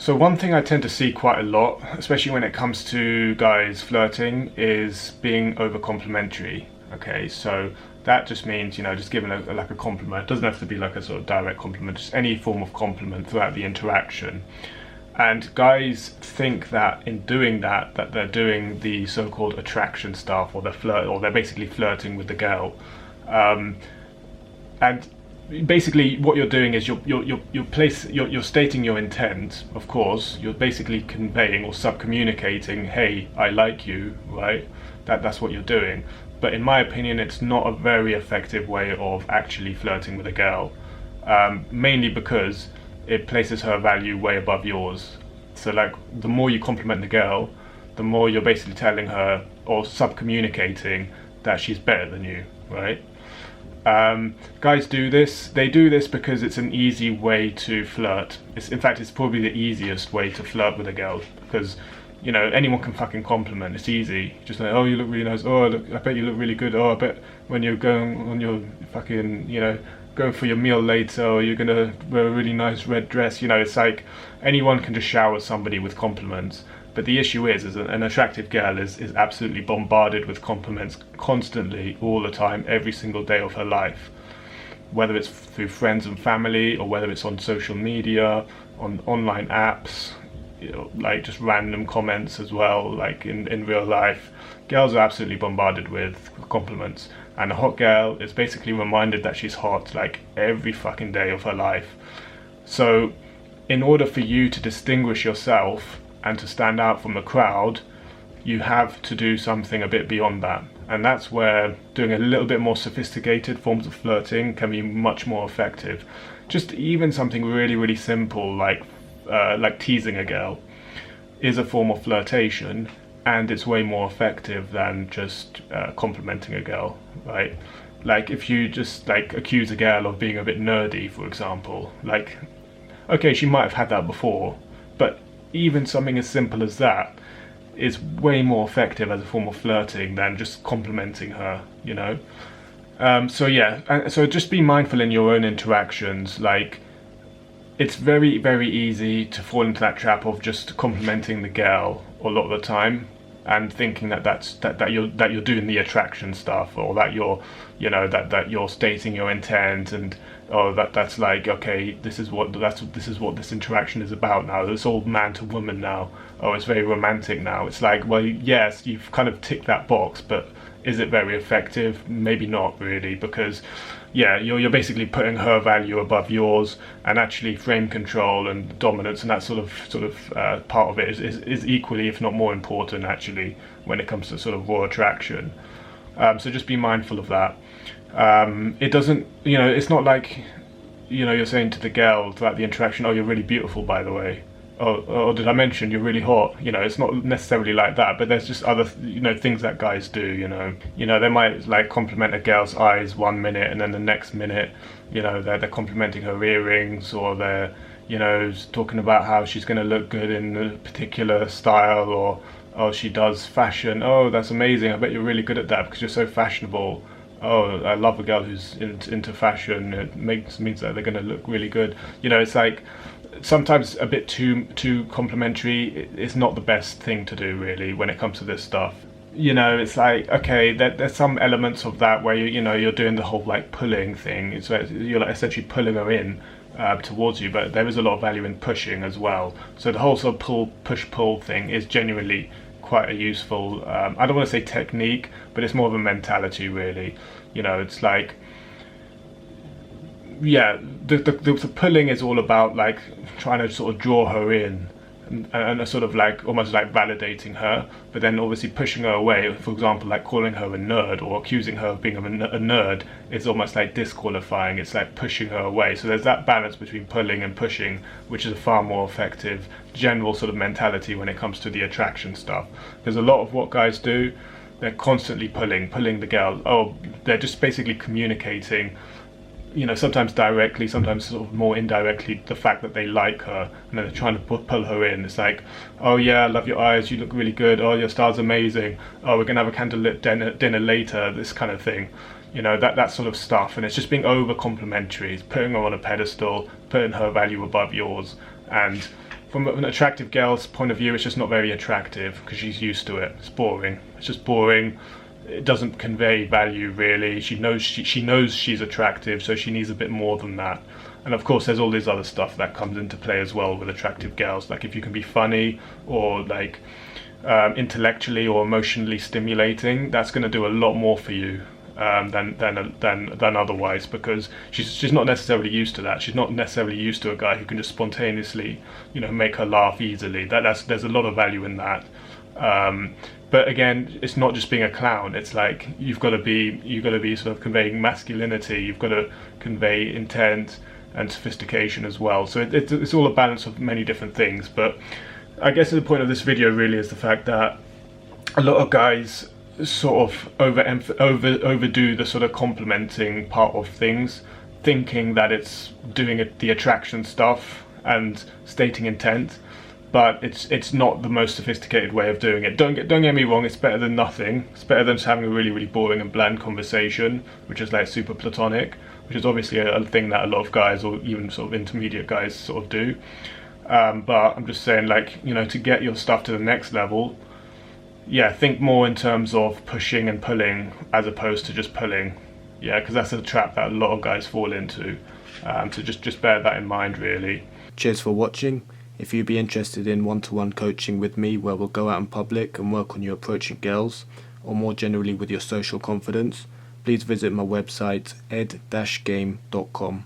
So one thing I tend to see quite a lot, especially when it comes to guys flirting, is being over complimentary. Okay, so that just means, just giving like a compliment. It doesn't have to be like a sort of direct compliment, just any form of compliment throughout the interaction. And guys think that in doing that, that they're doing the so-called attraction stuff, or they're basically flirting with the girl. And basically what you're doing is you're stating your intent. Of course, you're basically conveying or sub-communicating, hey, I like you, right? That's what you're doing. But in my opinion, it's not a very effective way of actually flirting with a girl, mainly because it places her value way above yours. So like, the more you compliment the girl, the more you're basically telling her or sub-communicating that she's better than you, right? Guys do this. They do this because it's an easy way to flirt. In fact, it's probably the easiest way to flirt with a girl, because anyone can fucking compliment. It's easy. Just like, oh, you look really nice. Oh, look, I bet you look really good. Oh, I bet when you're going on your fucking, going for your meal later, or you're gonna wear a really nice red dress. It's like anyone can just shower somebody with compliments. But the issue is an attractive girl is absolutely bombarded with compliments constantly, all the time, every single day of her life. Whether it's through friends and family, or whether it's on social media, on online apps, like just random comments as well, like in real life. Girls are absolutely bombarded with compliments. And a hot girl is basically reminded that she's hot, like every fucking day of her life. So in order for you to distinguish yourself and to stand out from the crowd, you have to do something a bit beyond that. And that's where doing a little bit more sophisticated forms of flirting can be much more effective. Just even something really, really simple like teasing a girl is a form of flirtation, and it's way more effective than just complimenting a girl, right? Like if you just like accuse a girl of being a bit nerdy, for example, like, okay, she might have had that before, but even something as simple as that is way more effective as a form of flirting than just complimenting her, So yeah, and so just be mindful in your own interactions. Like, it's very, very easy to fall into that trap of just complimenting the girl a lot of the time, and thinking that you're doing the attraction stuff, or that you're that you're stating your intent, and that's like, okay, this is what this interaction is about now. It's all man to woman now. Oh, it's very romantic now. It's like, well, yes, you've kind of ticked that box, but is it very effective? Maybe not really, because yeah, you're basically putting her value above yours, and actually frame control and dominance and that sort of part of it is equally, if not more important, actually, when it comes to sort of raw attraction. So just be mindful of that. It doesn't, it's not like, you're saying to the girl throughout the interaction, oh, you're really beautiful, by the way. Oh, did I mention you're really hot? It's not necessarily like that, but there's just other, things that guys do, they might like compliment a girl's eyes 1 minute, and then the next minute, they're complimenting her earrings, or they're, talking about how she's going to look good in a particular style, or, oh, she does fashion. Oh, that's amazing. I bet you're really good at that because you're so fashionable. Oh, I love a girl who's into fashion. It means that they're going to look really good. It's like, sometimes a bit too complimentary is not the best thing to do, really, when it comes to this stuff. It's like, okay, there's some elements of that where you're doing the whole like pulling thing. It's where you're like essentially pulling her in towards you, but there is a lot of value in pushing as well. So the whole sort of push-pull thing is genuinely quite a useful, I don't want to say technique, but it's more of a mentality, really. It's like, yeah, the pulling is all about like trying to sort of draw her in, and sort of like almost like validating her, but then obviously pushing her away. For example, like calling her a nerd or accusing her of being a nerd is almost like disqualifying. It's like pushing her away. So there's that balance between pulling and pushing, which is a far more effective general sort of mentality when it comes to the attraction stuff. Because a lot of what guys do, they're constantly pulling the girl. Oh, they're just basically communicating, sometimes directly, sometimes sort of more indirectly, the fact that they like her, and then they're trying to pull her in. It's like, oh yeah, I love your eyes, you look really good, oh, your style's amazing, oh, we're gonna have a candlelit dinner later, this kind of thing. That sort of stuff. And it's just being over complimentary. It's putting her on a pedestal, putting her value above yours, and from an attractive girl's point of view, it's just not very attractive because she's used to it. It's boring. It's just boring. It doesn't convey value really. She knows she's attractive, so she needs a bit more than that. And of course, there's all this other stuff that comes into play as well with attractive girls. Like if you can be funny or like intellectually or emotionally stimulating, that's going to do a lot more for you than otherwise, because she's not necessarily used to that. She's not necessarily used to a guy who can just spontaneously, make her laugh easily. There's a lot of value in that. But again, it's not just being a clown. It's like you've got to be sort of conveying masculinity. You've got to convey intent and sophistication as well. So it's all a balance of many different things. But I guess the point of this video really is the fact that a lot of guys sort of overdo the sort of complimenting part of things, thinking that it's doing the attraction stuff and stating intent, but it's not the most sophisticated way of doing it. Don't get me wrong, it's better than nothing. It's better than just having a really, really boring and bland conversation, which is like super platonic, which is obviously a thing that a lot of guys, or even sort of intermediate guys, sort of do. But I'm just saying, like, to get your stuff to the next level, yeah, think more in terms of pushing and pulling as opposed to just pulling. Yeah, because that's a trap that a lot of guys fall into. So just bear that in mind, really. Cheers for watching. If you'd be interested in one-to-one coaching with me, where we'll go out in public and work on you approaching girls, or more generally with your social confidence, please visit my website ed-game.com.